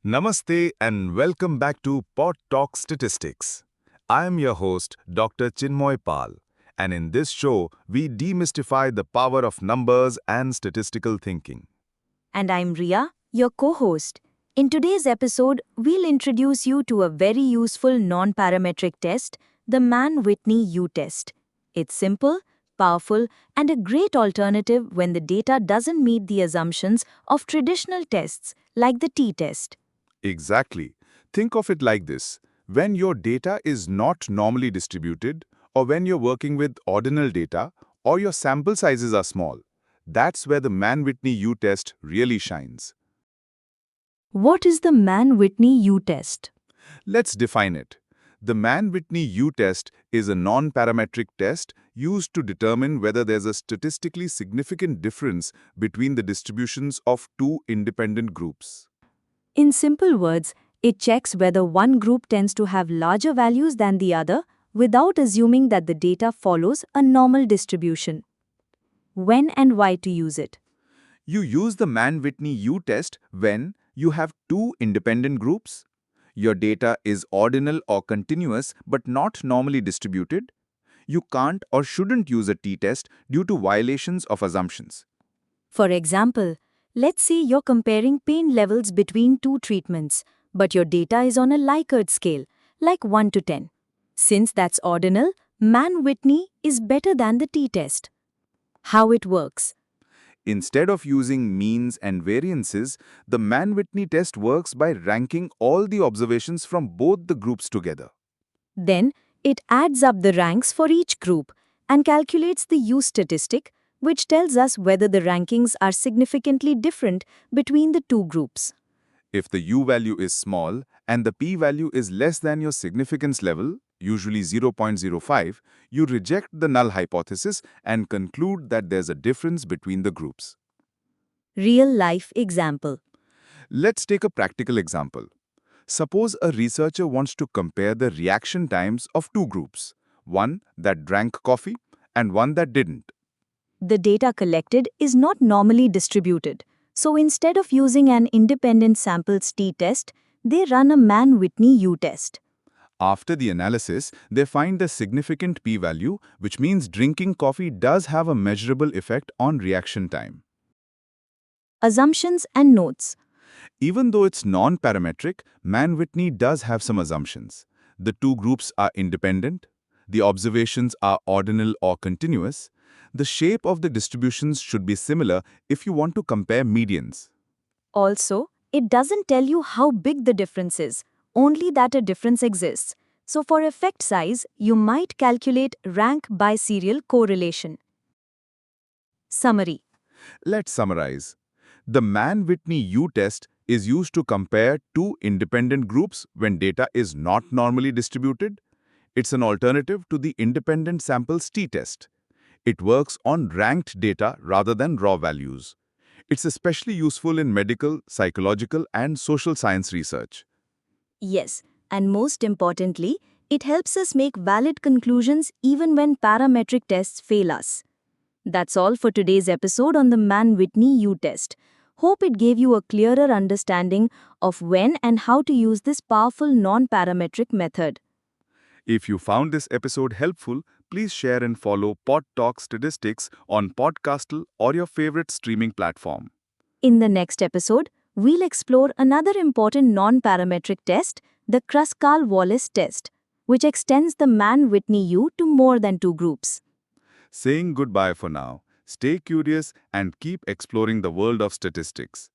Namaste and welcome back to Pod Talk Statistics. I am your host, Dr. Chinmoy, and in this show, we demystify the power of numbers and statistical thinking. And I'm Ria, your co-host. In today's episode, we'll introduce you to a very useful non-parametric test, the Mann-Whitney U Test. It's simple, powerful, and a great alternative when the data doesn't meet the assumptions of traditional tests like the t-test. Exactly. Think of it like this. When your data is not normally distributed, or when you're working with ordinal data, or your sample sizes are small, that's where the Mann-Whitney U test really shines. What is the Mann-Whitney U test? Let's define it. The Mann-Whitney U test is a non-parametric test used to determine whether there's a statistically significant difference between the distributions of two independent groups. In simple words, it checks whether one group tends to have larger values than the other without assuming that the data follows a normal distribution. When and why to use it? You use the Mann-Whitney U test when you have two independent groups. Your data is ordinal or continuous but not normally distributed. You can't or shouldn't use a t-test due to violations of assumptions. For example, let's say you're comparing pain levels between two treatments, but your data is on a Likert scale, like 1 to 10. Since that's ordinal, Mann-Whitney is better than the t-test. How it works? Instead of using means and variances, the Mann-Whitney test works by ranking all the observations from both the groups together. Then, it adds up the ranks for each group and calculates the U statistic, which tells us whether the rankings are significantly different between the two groups. If the U value is small and the P value is less than your significance level, usually 0.05, you reject the null hypothesis and conclude that there's a difference between the groups. Real-life example. Let's take a practical example. Suppose a researcher wants to compare the reaction times of two groups, one that drank coffee and one that didn't. The data collected is not normally distributed. So instead of using an independent samples t-test, they run a Mann-Whitney U test. After the analysis, they find the significant p-value, which means drinking coffee does have a measurable effect on reaction time. Assumptions and notes. Even though it's non-parametric, Mann-Whitney does have some assumptions. The two groups are independent, the observations are ordinal or continuous, the shape of the distributions should be similar if you want to compare medians. Also, it doesn't tell you how big the difference is, only that a difference exists. So for effect size, you might calculate rank by serial correlation. Summary. Let's summarize. The Mann-Whitney U test is used to compare two independent groups when data is not normally distributed. It's an alternative to the independent samples t-test. It works on ranked data rather than raw values. It's especially useful in medical, psychological, and social science research. Yes, and most importantly, it helps us make valid conclusions even when parametric tests fail us. That's all for today's episode on the Mann-Whitney U test. Hope it gave you a clearer understanding of when and how to use this powerful non-parametric method. If you found this episode helpful, please share and follow Pod Talk Statistics on Podcastle or your favorite streaming platform. In the next episode, we'll explore another important non-parametric test, the Kruskal-Wallis test, which extends the Mann-Whitney U to more than two groups. Saying goodbye for now. Stay curious and keep exploring the world of statistics.